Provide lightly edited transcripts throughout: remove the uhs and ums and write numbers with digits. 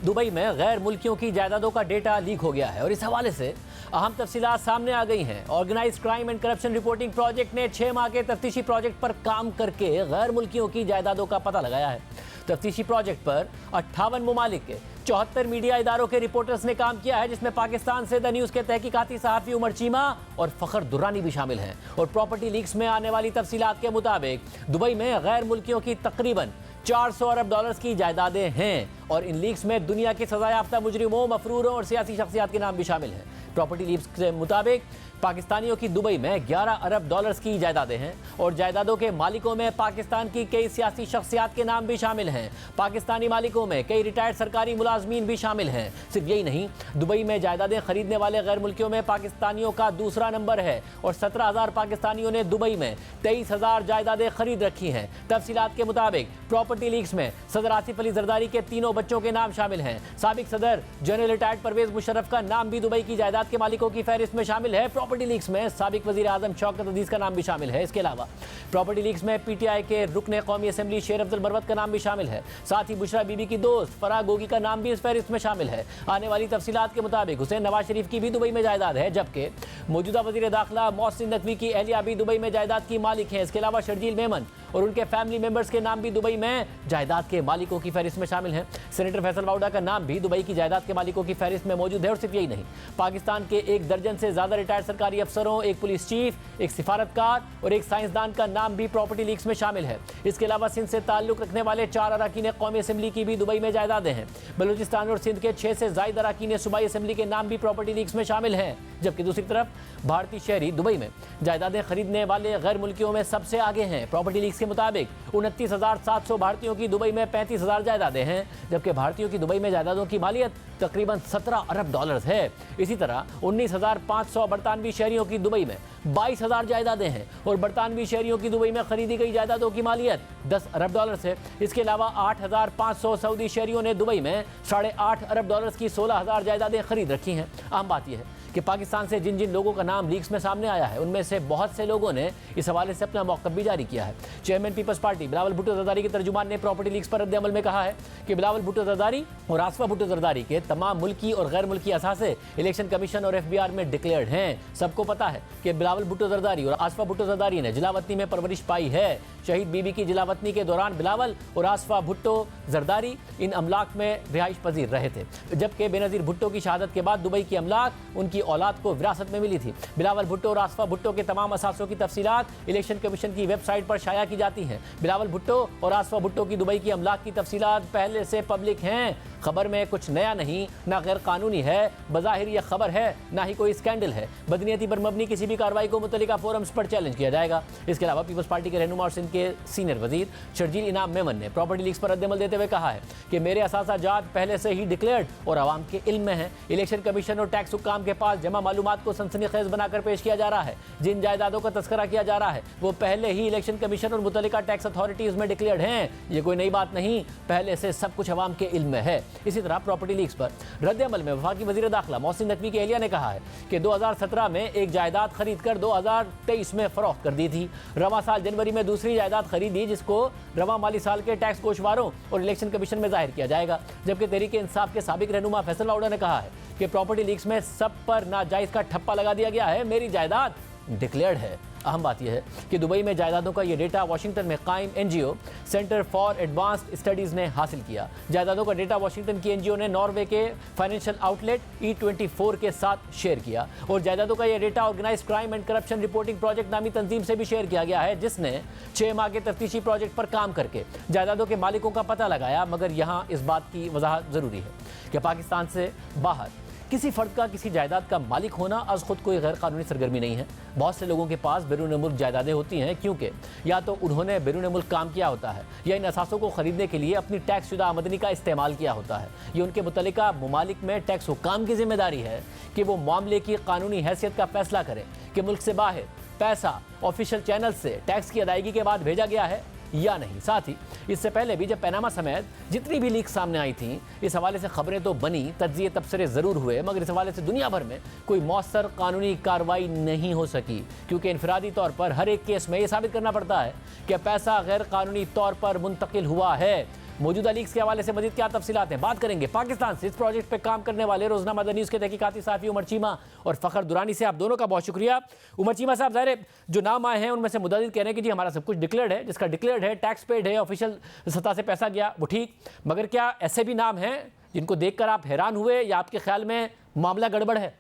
Dubai में गैर मुल्कियों की जायदादों का डेटा लीक हो गया है और इस हवाले से अहम तफसीलात सामने आ गई हैं। Organised crime and corruption reporting project ने 6 माह के तफ्तीशी प्रोजेक्ट पर काम करके गैर मुल्कियों की जायदादों का पता लगाया है। तफ्तीशी प्रोजेक्ट पर 58 ममालिक के 74 मीडिया इदारों के रिपोर्टर्स ने काम किया है, जिसमें पाकिस्तान से द न्यूज़ के तहकीकाती सहाफ़ी उमर चीमा और फ़खर दुर्रानी भी शामिल हैं। और प्रॉपर्टी लीक्स में आने वाली तफसीलात के मुताबिक दुबई में गैर मुल्कियों की तकरीबन 400 अरब डॉलर्स की जायदादें हैं और इन लीक्स में दुनिया के सजा याफ्ता मुजरिमों, मफरूरों और सियासी शख्सियात के नाम भी शामिल हैं। प्रॉपर्टी लीक्स के मुताबिक पाकिस्तानियों की दुबई में 11 अरब डॉलर्स की जायदादें हैं और जायदादों के मालिकों में पाकिस्तान की कई सियासी शख्सियात के नाम भी शामिल हैं। पाकिस्तानी मालिकों में कई रिटायर्ड सरकारी मुलाजमीन भी शामिल हैं। सिर्फ यही नहीं, दुबई में जायदादें खरीदने वाले गैर मुल्कियों में पाकिस्तानियों का दूसरा नंबर है और 17,000 पाकिस्तानियों ने दुबई में 23,000 जायदादें खरीद रखी हैं। तफसीलात के मुताबिक प्रॉपर्टी लीक्स में सदर आसिफ अली जरदारी के तीनों बच्चों के नाम शामिल हैं। साबिक सदर जनरल रिटायर्ड परवेज मुशर्रफ का नाम भी दुबई की जायदाद के मालिकों की फहरिस्त में शामिल है। प्रॉपर्टी लीक्स में साबिक वजीर आजम शौकत अजीज का नाम भी शामिल है। इसके अलावा प्रॉपर्टी लीक्स में पीटीआई के रुकने कौमी असेंबली शेर अफजल मरवत का नाम भी शामिल है। साथ ही बुशरा बीबी की दोस्त फराह गोगी का नाम भी इस फहरिस्त में शामिल है। आने वाली तफसीलात के मुताबिक हुसैन नवाज शरीफ की भी दुबई में जायदाद है, जबकि मौजूदा वजीर दाखिला मोहसिन नकवी की अहलिया भी दुबई में जायदाद की मालिक हैं। इसके अलावा शर्जील मेमन और उनके फैमिली मेंबर्स के नाम भी दुबई में जायदाद के मालिकों की फहरिस्त में शामिल हैं। सेनेटर फैसल वाउडा का नाम भी दुबई की जायदाद के मालिकों की फहरिस्त में मौजूद है। और सिर्फ यही नहीं, पाकिस्तान के 1 दर्जन से ज्यादा रिटायर्ड सरकारी अफसरों, एक पुलिस चीफ, एक सिफारतकार और एक साइंसदान का नाम भी प्रॉपर्टी लीक्स में शामिल है। इसके अलावा सिंध से ताल्लुक रखने वाले 4 अरकान कौमी असेंबली की भी दुबई में जायदादें हैं। बलूचिस्तान और सिंध के 6 से ज्यादा अरकान सूबाई असेंबली के नाम भी प्रॉपर्टी लीक्स में शामिल हैं। जबकि दूसरी तरफ भारतीय शहरी दुबई में जायदादें खरीदने वाले गैर मुल्कियों में सबसे आगे हैं। प्रॉपर्टी लीक्स के मुताबिक 29,700 भारतीयों की दुबई में 35,000 जायदादें हैं, जबकि भारतीयों की दुबई में जायदादों की मालियत तकरीबन 17 अरब डॉलर्स है। इसी तरह 19,500 बरतानवी शहरियों की दुबई में 22,000 जायदादें हैं और बरतानवी शहरियों की दुबई में खरीदी गई जायदादों की मालियत 10 अरब डॉलर्स है। इसके अलावा 8,500 सऊदी शहरियों ने दुबई में 8.5 अरब डॉलर्स की 16,000 जायदादें खरीद रखी हैं। अहम बात यह है कि पाकिस्तान से जिन जिन लोगों का नाम लीक्स में सामने आया है, उनमें से बहुत से लोगों ने इस हवाले से अपना मौक़िफ़ भी जारी किया है। Chairman Peoples Party Bilawal Bhutto Zardari के तर्जुमान ने प्रॉपर्टी लीक्स पर रद्द अमल में कहा है कि बिलावल भुट्टो जरदारी और आसफा भुट्टो जरदारी के तमाम मुल्की और गैर मुल्की असासे इलेक्शन कमीशन और FBI में डिक्लेयर्ड हैं। सबको पता है कि बिलावल भुट्टो जरदारी और आसफा भुट्टो जरदारी ने जिलावतनी में परवरिश पाई है। शहीद बीबी की जिलावतनी के दौरान बिलावल और आसफा भुट्टो जरदारी इन अमलाक में रिहाइश पजीर रहे थे, जबकि बेनज़ीर भुट्टो की शहादत के बाद दुबई की अमलाक उनकी औलाद को विरासत में मिली थी। बिलावल भुट्टो और आसफा भुट्टो के तमाम असासों की तफसीलात इलेक्शन कमीशन की वेबसाइट पर शाया की जाती हैं। बिलावल भुट्टो और आसफा भुट्टो की दुबई की अमलाक की तफसीलात पहले से पब्लिक हैं। खबर में कुछ नया नहीं, ना गैर कानूनी है, बज़ाहिर यह खबर है, ना ही कोई स्कैंडल है। बदनीयती पर मबनी किसी भी कार्रवाई को मुतल्लिका फोरम्स पर चैलेंज किया जाएगा। इसके अलावा पीपल्स पार्टी के रहनुमा और सिंध के सीनियर वजीर शर्जील इनाम मेमन ने प्रॉपर्टी लीक्स पर रद्द अमल देते हुए कहा है कि मेरे असासा जात पहले से ही डिक्लेयर्ड और आवाम के इल्म में है। इलेक्शन कमीशन और टैक्स हुक्काम के पास जमा मालूमात को सनसनीखेज बनाकर पेश किया जा रहा है। जिन जायदादों का तस्करा किया जा रहा है वो पहले ही इलेक्शन कमीशन और मुतल्लिका टैक्स अथॉरिटीज में डिक्लेयर्ड हैं। ये कोई नई बात नहीं, पहले से सब कुछ आवाम के इल्म में है। इसी तरह प्रॉपर्टी लीक्स पर रद्द अमल में वफाकी वजीर दाखिला मोहसिन नकवी की एहलिया ने कहा है कि 2017 में एक जायदाद खरीद कर 2023 में फरोख्त कर दी थी। रवा साल जनवरी में दूसरी जायदाद खरीदी, जिसको रवा माली साल के टैक्स गोशवारों और इलेक्शन कमीशन में जाहिर किया जाएगा। जबकि तहरीक इंसाफ के साबिक रहनुमा फैसल वाउडा ने कहा है कि प्रॉपर्टी लीक्स में सब पर नाजायज का ठप्पा लगा दिया गया है, मेरी जायदाद डिक्लेयर्ड है। अहम बात यह है कि दुबई में जायदादों का ये डेटा वाशिंगटन में कायम NGO centre for advanced studies ने हासिल किया। जायदादों का डेटा वाशिंगटन की NGO ने नॉर्वे के फाइनेंशियल आउटलेट E24 के साथ शेयर किया और जायदादों का ये data organised crime and corruption reporting project नामी तंजीम से भी शेयर किया गया है, जिसने 6 माह के तफ्तीशी प्रोजेक्ट पर काम करके जायदादों के मालिकों का पता लगाया। मगर यहाँ इस बात की वजाहत ज़रूरी है कि पाकिस्तान से बाहर किसी फर्द का किसी जायदाद का मालिक होना अज खुद कोई गैर कानूनी सरगर्मी नहीं है। बहुत से लोगों के पास बैरून मुल्क जायदादें होती हैं, क्योंकि या तो उन्होंने बैरून मुल्क काम किया होता है या इन असासों को खरीदने के लिए अपनी टैक्स शुदा आमदनी का इस्तेमाल किया होता है। ये उनके मुतल्लिका ममालिक में टैक्स हुक्काम की जिम्मेदारी है कि वो मामले की कानूनी हैसियत का फैसला करें कि मुल्क से बाहर पैसा ऑफिशियल चैनल से टैक्स की अदायगी के बाद भेजा गया है या नहीं। साथ ही इससे पहले भी जब पनामा समेत जितनी भी लीक सामने आई थी, इस हवाले से खबरें तो बनी, तज्जिए तबसरे ज़रूर हुए, मगर इस हवाले से दुनिया भर में कोई मौसर कानूनी कार्रवाई नहीं हो सकी, क्योंकि इनफरादी तौर पर हर एक केस में ये साबित करना पड़ता है कि पैसा गैर कानूनी तौर पर मुंतकिल हुआ है। मौजूदा लीक्स के हवाले से मजीद क्या तफसीलात हैं, बात करेंगे पाकिस्तान से इस प्रोजेक्ट पे काम करने वाले रोज़नामा द न्यूज़ के तहकीकाती साफ़ी उमर चीमा और फ़खर दुरानी से। आप दोनों का बहुत शुक्रिया। उमर चीमा साहब, ज़ाहिर जो नाम आए हैं उनमें से मुद्दत कह रहे हैं कि जी हमारा सब कुछ डिक्लेयर्ड है, जिसका डिक्लेयर्ड है, टैक्स पेड है, ऑफिशियल सतह से पैसा गया, वो ठीक, मगर क्या ऐसे भी नाम हैं जिनको देखकर आप हैरान हुए या आपके ख्याल में मामला गड़बड़ है?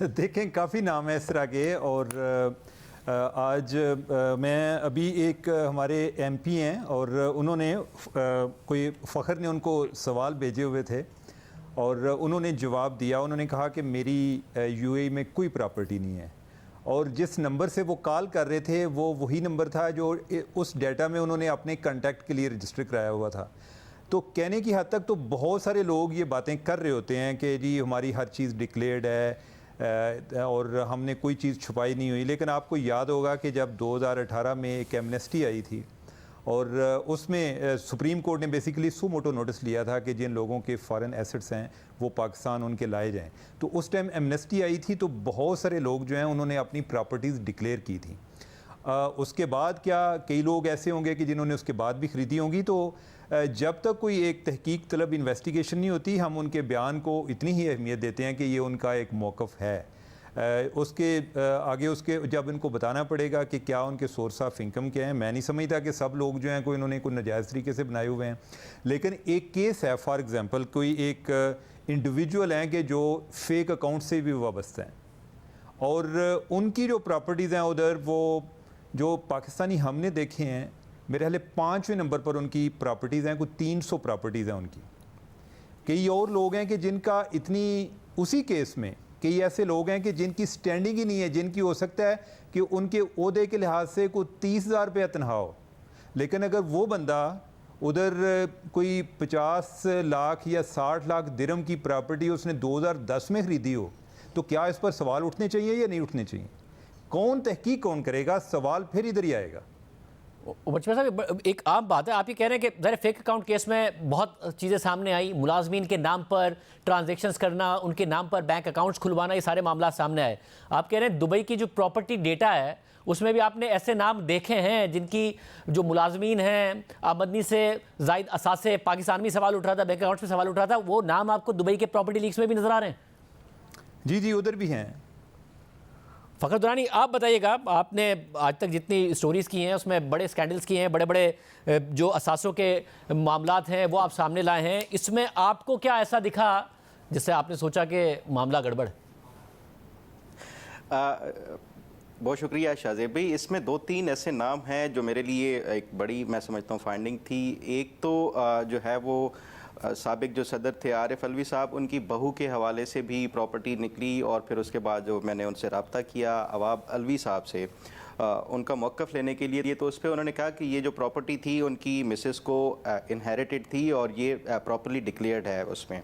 देखें, काफ़ी नाम है इस तरह के। और आज मैं अभी एक हमारे एमपी हैं और उन्होंने कोई फ़खर ने उनको सवाल भेजे हुए थे और उन्होंने जवाब दिया। उन्होंने कहा कि मेरी यूएई में कोई प्रॉपर्टी नहीं है, और जिस नंबर से वो कॉल कर रहे थे वो वही नंबर था जो उस डेटा में उन्होंने अपने कॉन्टैक्ट के लिए रजिस्टर कराया हुआ था। तो कहने की हद तक तो बहुत सारे लोग ये बातें कर रहे होते हैं कि जी हमारी हर चीज़ डिक्लेयर्ड है और हमने कोई चीज़ छुपाई नहीं हुई। लेकिन आपको याद होगा कि जब 2018 में एक एमनेस्टी आई थी और उसमें सुप्रीम कोर्ट ने बेसिकली सू मोटो नोटिस लिया था कि जिन लोगों के फॉरेन एसेट्स हैं वो पाकिस्तान उनके लाए जाएं। तो उस टाइम एमनेस्टी आई थी तो बहुत सारे लोग जो हैं उन्होंने अपनी प्रॉपर्टीज़ डिक्लेयर की थी। उसके बाद क्या कई लोग ऐसे होंगे कि जिन्होंने उसके बाद भी ख़रीदी होंगी। तो जब तक कोई एक तहकीक तलब इन्वेस्टिगेशन नहीं होती, हम उनके बयान को इतनी ही अहमियत देते हैं कि ये उनका एक मौक़िफ़ है। उसके आगे उसके जब इनको बताना पड़ेगा कि क्या उनके सोर्स ऑफ इनकम क्या हैं। मैं नहीं समझता कि सब लोग जो हैं कोई इन्होंने कोई नाजायज़ तरीके से बनाए हुए हैं, लेकिन एक केस है, फॉर एग्ज़ाम्पल कोई एक इंडिविजुअल हैं कि जो फेक अकाउंट से भी वाबस्ता हैं और उनकी जो प्रॉपर्टीज़ हैं उधर वो जो पाकिस्तानी हमने देखे हैं, मेरे ख्याल 5वें नंबर पर उनकी प्रॉपर्टीज़ हैं, कुछ 300 प्रॉपर्टीज़ हैं उनकी। कई और लोग हैं कि जिनका इतनी उसी केस में कई ऐसे लोग हैं कि जिनकी स्टैंडिंग ही नहीं है, जिनकी हो सकता है कि उनके ओहदे के लिहाज से कोई 30,000 रुपया तनख्वाह हो, लेकिन अगर वो बंदा उधर कोई 50 लाख या 60 लाख दिरहम की प्रॉपर्टी उसने 2010 में ख़रीदी हो, तो क्या इस पर सवाल उठने चाहिए या नहीं उठने चाहिए? कौन तहकीक कौन करेगा? सवाल फिर इधर ही आएगा। उमर चीमा साहब, एक आम बात है, आप ये कह रहे हैं कि ज़रा फेक अकाउंट केस में बहुत चीज़ें सामने आई, मुलाजमीन के नाम पर ट्रांजैक्शंस करना, उनके नाम पर बैंक अकाउंट्स खुलवाना, ये सारे मामला सामने आए। आप कह रहे हैं दुबई की जो प्रॉपर्टी डेटा है उसमें भी आपने ऐसे नाम देखे हैं जिनकी जो मुलाजमीन हैं, आमदनी से जायद असासे, पाकिस्तान में सवाल उठ रहा था, बैंक अकाउंट्स में सवाल उठ रहा था, वो नाम आपको दुबई के प्रॉपर्टी लीक्स में भी नज़र आ रहे हैं? जी जी, उधर भी हैं। फ़खर दुरानी, आप बताइएगा, आपने आज तक जितनी स्टोरीज़ की हैं उसमें बड़े स्कैंडल्स किए हैं, बड़े बड़े जो असासों के मामलात हैं वो आप सामने लाए हैं, इसमें आपको क्या ऐसा दिखा जिससे आपने सोचा कि मामला गड़बड़? बहुत शुक्रिया शाहज़ेब भाई। इसमें 2-3 ऐसे नाम हैं जो मेरे लिए एक बड़ी, मैं समझता हूँ, फाइंडिंग थी। एक तो जो है वो साबिक जो सदर थे आरिफ अलवी साहब, उनकी बहू के हवाले से भी प्रॉपर्टी निकली और फिर उसके बाद जो मैंने उनसे रब्ता किया अवाब अलवी साहब से उनका मौक़िफ़ लेने के लिए, तो उस पर उन्होंने कहा कि ये जो प्रॉपर्टी थी उनकी मिसेस को इनहेरिटेड थी और ये प्रॉपर्ली डिक्लेयर्ड है। उसमें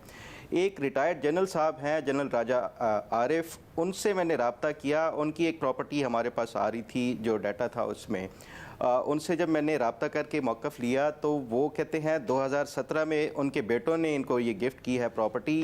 एक रिटायर्ड जनरल साहब हैं, जनरल राजा आरिफ, उनसे मैंने रब्ता किया। उनकी एक प्रॉपर्टी हमारे पास आ रही थी, जो डाटा था उसमें उनसे जब मैंने रब्ता करके मौक़िफ़ लिया तो वो कहते हैं 2017 में उनके बेटों ने इनको ये गिफ्ट की है प्रॉपर्टी,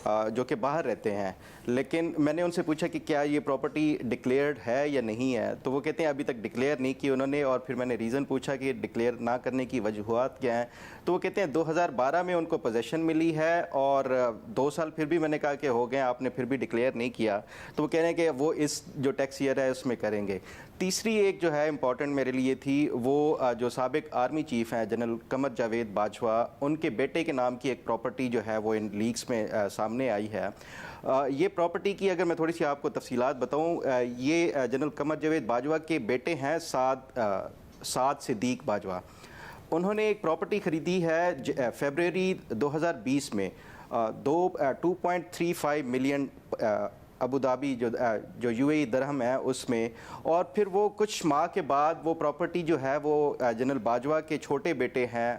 जो कि बाहर रहते हैं। लेकिन मैंने उनसे पूछा कि क्या ये प्रॉपर्टी डिक्लेयर्ड है या नहीं है, तो वो कहते हैं अभी तक डिक्लेयर नहीं की उन्होंने। और फिर मैंने रीज़न पूछा कि डिक्लेयर ना करने की वजूहात क्या हैं, तो वो कहते हैं 2012 में उनको पोजेसन मिली है और 2 साल फिर भी मैंने कहा कि हो गए, आपने फिर भी डिक्लेयर नहीं किया। तो वो कह रहे हैं कि वो इस जो टैक्स ईयर है उसमें करेंगे। तीसरी एक जो है इम्पॉर्टेंट मेरे लिए थी, वो जो साबिक आर्मी चीफ हैं जनरल कमर जावेद बाजवा, उनके बेटे के नाम की एक प्रॉपर्टी जो है वो इन लीक्स में सामने आई है। ये प्रॉपर्टी की अगर मैं थोड़ी सी आपको तफसीलात बताऊं, ये जनरल कमर जावेद बाजवा के बेटे हैं साद सिद्दीक बाजवा। उन्होंने एक प्रॉपर्टी ख़रीदी है फरवरी 2020 में 2.35 मिलियन अबू धाबी जो यूएई दरहम है उसमें। और फिर वो कुछ माह के बाद वो प्रॉपर्टी जो है वो जनरल बाजवा के छोटे बेटे हैं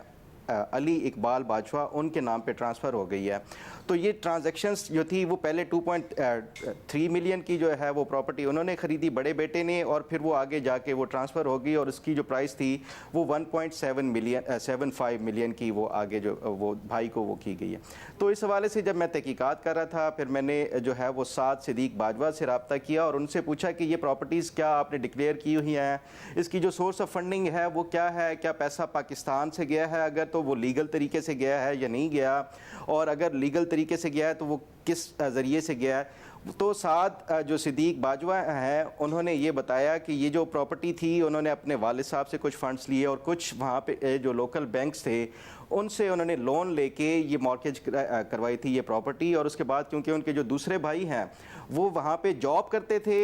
अली इकबाल बाजवा उनके नाम पे ट्रांसफ़र हो गई है। तो ये ट्रांजैक्शंस जो थी वो पहले 2.3 मिलियन की जो है वो प्रॉपर्टी उन्होंने ख़रीदी बड़े बेटे ने, और फिर वो आगे जाके वो ट्रांसफ़र होगी और उसकी जो प्राइस थी वो 1.75 मिलियन की वो आगे जो वो भाई को वो की गई है। तो इस हवाले से जब मैं तहकीकात कर रहा था, फिर मैंने जो है वो साद सिद्दीक बाजवा से रब्ता किया और उनसे पूछा कि ये प्रॉपर्टीज़ क्या आपने डिक्लेयर की हुई हैं, इसकी जो सोर्स ऑफ फंडिंग है वो क्या है, क्या पैसा पाकिस्तान से गया है, अगर तो वो लीगल तरीके से गया है या नहीं गया, और अगर लीगल तरीके से गया है तो वो किस ज़रिए से गया है। तो साद जो सिद्दीक बाजवा हैं उन्होंने ये बताया कि ये जो प्रॉपर्टी थी उन्होंने अपने वालिद साहब से कुछ फ़ंड्स लिए और कुछ वहाँ पे जो लोकल बैंक्स थे उनसे उन्होंने लोन लेके ये मॉर्गेज करवाई थी ये प्रॉपर्टी। और उसके बाद क्योंकि उनके जो दूसरे भाई हैं वो वहाँ पे जॉब करते थे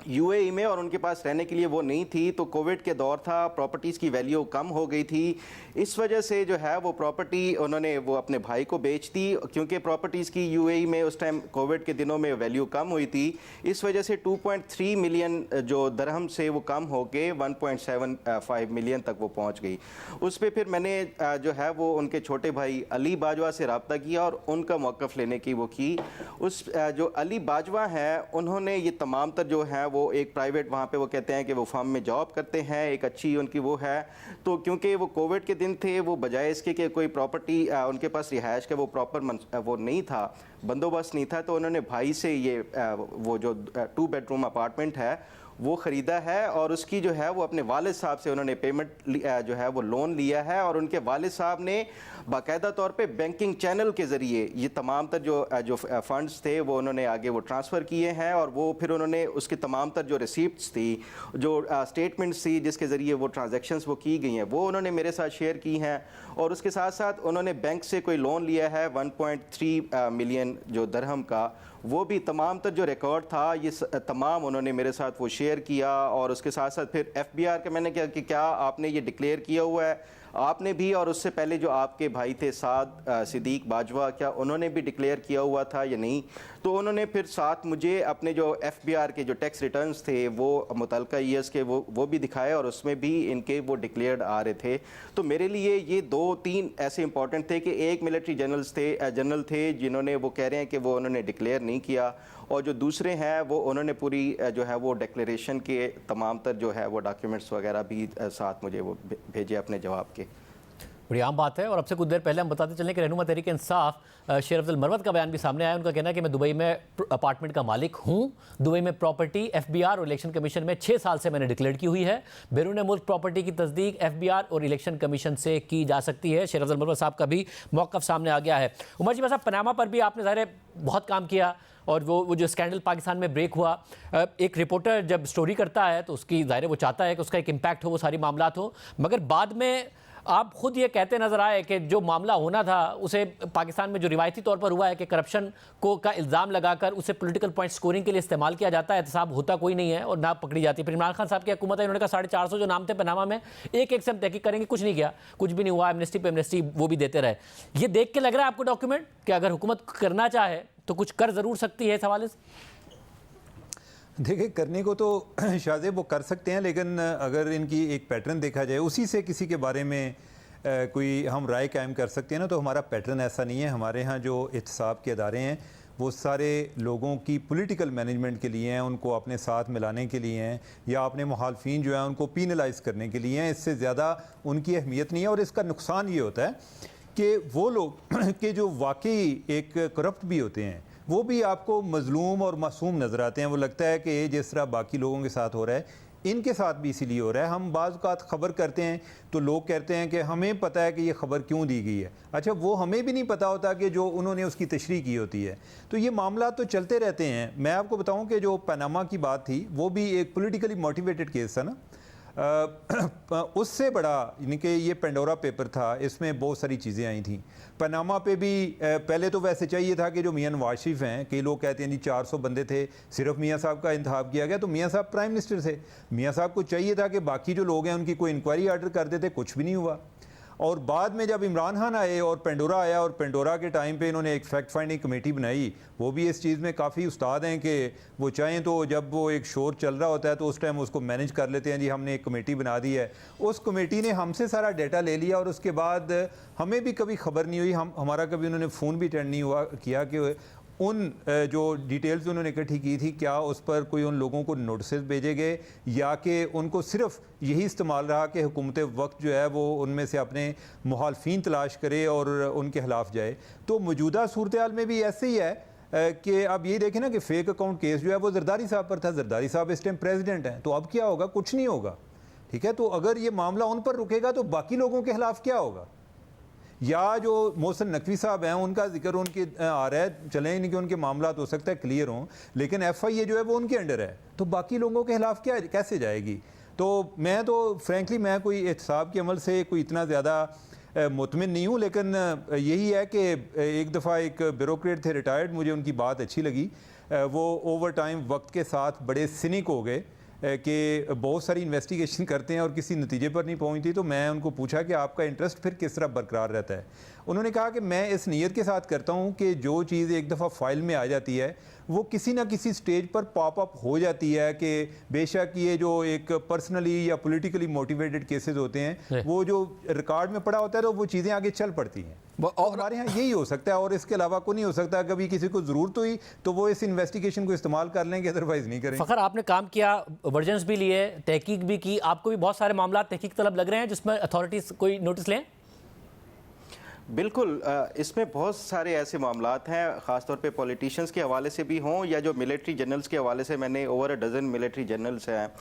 यूएई में और उनके पास रहने के लिए वो नहीं थी, तो कोविड के दौर था, प्रॉपर्टीज़ की वैल्यू कम हो गई थी, इस वजह से जो है वो प्रॉपर्टी उन्होंने वो अपने भाई को बेच दी, क्योंकि प्रॉपर्टीज़ की यूएई में उस टाइम कोविड के दिनों में वैल्यू कम हुई थी। इस वजह से 2.3 मिलियन जो दरहम से वो कम हो के 1.75 मिलियन तक वो पहुँच गई। उस पर फिर मैंने जो है वो उनके छोटे भाई अली बाजवा से रब्ता किया और उनका मौक़िफ़ लेने की वो की। उस जो अली बाजवा हैं उन्होंने ये तमाम तर जो है वो एक प्राइवेट वहाँ पे वो कहते हैं कि वो फर्म में जॉब करते हैं, एक अच्छी उनकी वो है। तो क्योंकि वो कोविड के दिन थे, वो बजाय इसके कि कोई प्रॉपर्टी उनके पास रिहाइश का वो प्रॉपर वो नहीं था, बंदोबस्त नहीं था, तो उन्होंने भाई से ये वो जो 2 बेडरूम अपार्टमेंट है वो ख़रीदा है और उसकी जो है वो अपने वालिद साहब से उन्होंने पेमेंट जो है वो लोन लिया है और उनके वालिद साहब ने बाकायदा तौर पे बैंकिंग चैनल के ज़रिए ये तमाम तर जो फ़ंड्स थे वो उन्होंने आगे वो ट्रांसफ़र किए हैं और वो फिर उन्होंने उसकी तमाम तर जो रिसीप्ट्स थी, जो स्टेटमेंट्स थी जिसके ज़रिए वो ट्रांजैक्शंस वो की गई हैं, वो उन्होंने मेरे साथ शेयर की हैं। और उसके साथ साथ उन्होंने बैंक से कोई लोन लिया है 1.3 मिलियन जो दरहम का, वो भी तमाम तर जो रिकॉर्ड था ये तमाम उन्होंने मेरे साथ वो शेयर किया। और उसके साथ साथ फिर FBR का मैंने कहा कि क्या आपने ये डिक्लेयर किया हुआ है, आपने भी और उससे पहले जो आपके भाई थे साद सिद्दीक बाजवा, क्या उन्होंने भी डिक्लेयर किया हुआ था या नहीं। तो उन्होंने फिर साथ मुझे अपने जो FBR के जो टैक्स रिटर्न्स थे वो मुतलका ईयर्स के वो भी दिखाए और उसमें भी इनके वो डिक्लेयर्ड आ रहे थे। तो मेरे लिए ये 2-3 ऐसे इंपॉर्टेंट थे कि एक मिलिट्री जनरल थे जिन्होंने वो कह रहे हैं कि वो उन्होंने डिक्लेयर नहीं किया, और जो दूसरे हैं वो उन्होंने पूरी जो है वो डिक्लेरेशन के तमाम तर जो है वो डॉक्यूमेंट्स वगैरह भी साथ मुझे वो भेजे अपने जवाब के। बड़ी आम बात है। और अब से कुछ देर पहले हम बताते चलें कि रहनुमा तहरीक इंसाफ शेर अफजल मरवत का बयान भी सामने आया। उनका कहना है कि मैं दुबई में अपार्टमेंट का मालिक हूं, दुबई में प्रॉपर्टी FBR और इलेक्शन कमीशन में 6 साल से मैंने डिक्लेयर की हुई है, बैरून मुल्क प्रॉपर्टी की तस्दीक FBR और इलेक्शन कमीशन से की जा सकती है। शेर अफजल मरवत साहब का भी मौक़िफ़ सामने आ गया है। उमर जी, बस आप पनामा पर भी आपने ज़ाहिर बहुत काम किया और वो जो स्कैंडल पाकिस्तान में ब्रेक हुआ, एक रिपोर्टर जब स्टोरी करता है तो उसकी ज़ाहिर वो चाहता है कि उसका एक इम्पैक्ट हो, वो सारी मामलात हो, मगर बाद में आप खुद ये कहते नजर आए कि जो मामला होना था उसे पाकिस्तान में जो रिवायती तौर पर हुआ है कि करप्शन को का इल्ज़ाम लगाकर उसे पॉलिटिकल पॉइंट स्कोरिंग के लिए इस्तेमाल किया जाता है, एहतसाब होता कोई नहीं है और ना पकड़ी जाती है। फिर इमरान खान साहब की हुकूमत है, उन्होंने कहा 450 जो नाम थे पनामा में एक से हम तहकीक करेंगे, कुछ नहीं किया, कुछ भी नहीं हुआ, एमनेस्टी पे एमनेस्टी वो भी देते रहे। ये देख के लग रहा है आपको डॉक्यूमेंट कि अगर हुकूमत करना चाहे तो कुछ कर ज़रूर सकती है इस हवाले से? देखिए, करने को तो शाहजेब वो कर सकते हैं, लेकिन अगर इनकी एक पैटर्न देखा जाए उसी से किसी के बारे में कोई हम राय कायम कर सकते हैं ना, तो हमारा पैटर्न ऐसा नहीं है। हमारे यहाँ जो एहतसाब के अदारे हैं वो सारे लोगों की पॉलिटिकल मैनेजमेंट के लिए हैं, उनको अपने साथ मिलाने के लिए हैं या अपने मुखालफिन जो है उनको पीनलाइज करने के लिए हैं। इससे ज़्यादा उनकी अहमियत नहीं है। और इसका नुकसान ये होता है कि वो लोग के जो वाकई एक करप्ट भी होते हैं वो भी आपको मजलूम और मासूम नज़र आते हैं। वो लगता है कि जिस तरह बाकी लोगों के साथ हो रहा है इनके साथ भी इसीलिए हो रहा है। हम बाज़ औक़ात ख़बर करते हैं तो लोग कहते हैं कि हमें पता है कि ये ख़बर क्यों दी गई है। अच्छा, वो हमें भी नहीं पता होता कि जो उन्होंने उसकी तशरीह की होती है। तो ये मामला तो चलते रहते हैं। मैं आपको बताऊं कि जो पनामा की बात थी वो भी एक पॉलिटिकली मोटिवेटेड केस था ना, उससे बड़ा यानी कि ये पेंडोरा पेपर था, इसमें बहुत सारी चीज़ें आई थी। पनामा पे भी पहले तो वैसे चाहिए था कि जो मियां नवाज शरीफ हैं, कई लोग कहते हैं जी 400 बंदे थे, सिर्फ मियां साहब का इंतखाब किया गया, तो मियां साहब प्राइम मिनिस्टर थे, मियां साहब को चाहिए था कि बाकी जो लोग हैं उनकी कोई इंक्वायरी आर्डर कर देते, कुछ भी नहीं हुआ। और बाद में जब इमरान खान आए और पेंडोरा आया, और पेंडोरा के टाइम पे इन्होंने एक फैक्ट फाइंडिंग कमेटी बनाई, वो भी इस चीज़ में काफ़ी उस्ताद हैं कि वो चाहें तो जब वो एक शोर चल रहा होता है तो उस टाइम उसको मैनेज कर लेते हैं। जी हमने एक कमेटी बना दी है, उस कमेटी ने हमसे सारा डाटा ले लिया और उसके बाद हमें भी कभी खबर नहीं हुई, हमारा कभी उन्होंने फ़ोन भी अटेंड नहीं हुआ किया कि उन जो डिटेल्स उन्होंने इकट्ठी की थी क्या उस पर कोई उन लोगों को नोटिस भेजे गए, या कि उनको सिर्फ यही इस्तेमाल रहा कि हुकूमत वक्त जो है वो उनमें से अपने मुखालफिन तलाश करे और उनके खिलाफ जाए। तो मौजूदा सूरत हाल में भी ऐसे ही है कि अब यही देखें ना कि फेक अकाउंट केस जो है वो जरदारी साहब पर था। जरदारी साहब इस टाइम प्रेसिडेंट हैं, तो अब क्या होगा? कुछ नहीं होगा। ठीक है, तो अगर ये मामला उन पर रुकेगा तो बाकी लोगों के खिलाफ क्या होगा? या जो मोहसिन नकवी साहब हैं उनका जिक्र उनके आ रहा है, चलें नहीं कि उनके मामला हो सकता है क्लियर हों, लेकिन FIA जो है वो उनके अंडर है, तो बाकी लोगों के खिलाफ क्या कैसे जाएगी? तो मैं तो फ्रेंकली मैं कोई एहतसाब के अमल से कोई इतना ज़्यादा मुतमिन नहीं हूँ, लेकिन यही है कि एक दफ़ा एक ब्यूरोक्रेट थे रिटायर्ड, मुझे उनकी बात अच्छी लगी। वो ओवर टाइम वक्त के साथ बड़े सिनिक हो गए कि बहुत सारी इन्वेस्टिगेशन करते हैं और किसी नतीजे पर नहीं पहुंचती। तो मैं उनको पूछा कि आपका इंटरेस्ट फिर किस तरह बरकरार रहता है? उन्होंने कहा कि मैं इस नीयत के साथ करता हूं कि जो चीज़ एक दफ़ा फाइल में आ जाती है वो किसी ना किसी स्टेज पर पॉप अप हो जाती है, कि बेशक ये जो एक पर्सनली या पॉलिटिकली मोटिवेटेड केसेस होते हैं वो जो रिकॉर्ड में पड़ा होता है तो वो चीज़ें आगे चल पड़ती हैं। और हमारे यहाँ यही हो सकता है और इसके अलावा कोई नहीं हो सकता। कभी किसी को ज़रूरत हुई तो वो इस इन्वेस्टिगेशन को इस्तेमाल कर लेंगे, अदरवाइज नहीं करेंगे। फ़खर, आपने काम किया, वर्जन्स भी लिए, तहकीक भी की, आपको भी बहुत सारे मामला तहकीक तलब लग रहे हैं जिसमें अथॉरिटीज़ कोई नोटिस लें? बिल्कुल, इसमें बहुत सारे ऐसे मामलात हैं, ख़ासतौर पे पॉलिटिशियंस के हवाले से भी हों या जो मिलिट्री जनरल्स के हवाले से। मैंने ओवर 12 मिलिट्री जनरल्स हैं,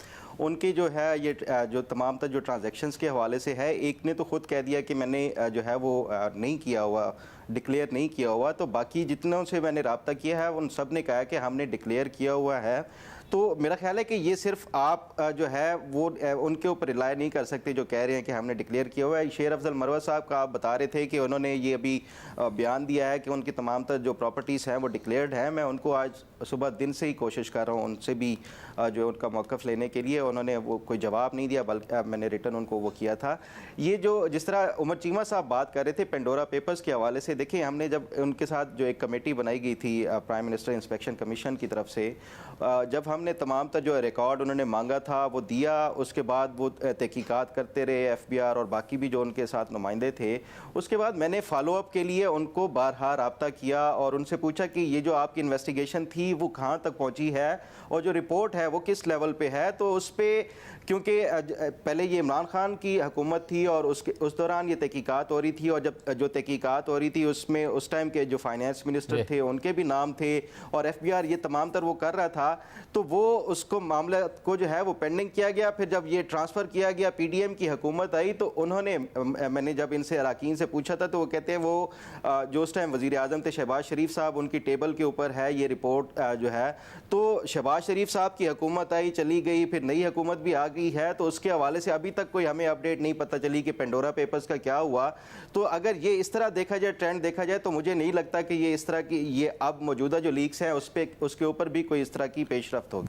उनकी जो है ये जो तमाम तर जो ट्रांजैक्शंस के हवाले से है, एक ने तो ख़ुद कह दिया कि मैंने जो है वो नहीं किया हुआ, डिक्लेयर नहीं किया हुआ। तो बाकी जितनों से मैंने रब्ता किया है उन सब ने कहा कि हमने डिक्लेयर किया हुआ है। तो मेरा ख्याल है कि ये सिर्फ आप जो है वो उनके ऊपर रिलाय नहीं कर सकते जो कह रहे हैं कि हमने डिक्लेयर किया हुआ है। शेर अफजल मरवा साहब का आप बता रहे थे कि उन्होंने ये अभी बयान दिया है कि उनकी तमाम तर जो प्रॉपर्टीज़ हैं वो डिक्लेयर्ड हैं। मैं उनको आज सुबह दिन से ही कोशिश कर रहा हूँ उनसे भी जो उनका मौक़िफ़ लेने के लिए, उन्होंने वो कोई जवाब नहीं दिया, बल्कि मैंने रिटर्न उनको वो किया था। ये जो जिस तरह उमर चीमा साहब बात कर रहे थे पेंडोरा पेपर्स के हवाले से, देखिए हमने जब उनके साथ जो एक कमेटी बनाई गई थी प्राइम मिनिस्टर इंस्पेक्शन कमीशन की तरफ से, जब हमने तमाम तर जो रिकॉर्ड उन्होंने मांगा था वो दिया, उसके बाद वो तहकीकात करते रहे FBR और बाकी भी जो उनके साथ नुमाइंदे थे। उसके बाद मैंने फॉलोअप के लिए उनको बारहा रब्ता किया और उनसे पूछा कि ये जो आपकी इन्वेस्टिगेशन थी वो कहाँ तक पहुँची है और जो रिपोर्ट है वो किस लेवल पे है। तो उस पर, क्योंकि पहले ये इमरान खान की हुकूमत थी और उस दौरान ये तहकीकात हो रही थी, और जब जो तहकीकात हो रही थी उसमें उस टाइम के जो फाइनेंस मिनिस्टर थे उनके भी नाम थे और FBR ये तमाम तर वो कर रहा था। तो वो उसको मामले को जो है वो पेंडिंग किया गया। फिर जब ये ट्रांसफ़र किया गया, PDM की हुकूमत आई, तो उन्होंने, मैंने जब इनसे अराकीन से पूछा था तो वो कहते हैं वो जो उस टाइम वज़ीर आज़म थे शहबाज शरीफ साहब, उनकी टेबल के ऊपर है ये रिपोर्ट जो है। तो शहबाज शरीफ साहब की हुकूमत आई, चली गई, फिर नई हुकूमत भी आ गई है, तो उसके हवाले से अभी तक कोई हमें अपडेट नहीं पता चली कि पेंडोरा पेपर्स का क्या हुआ। तो अगर ये इस तरह देखा जाए, ट्रेंड देखा जाए, तो मुझे नहीं लगता कि ये इस तरह की ये अब मौजूदा जो लीक्स हैं उसके ऊपर भी कोई इस तरह की पेशरफ्त होगी।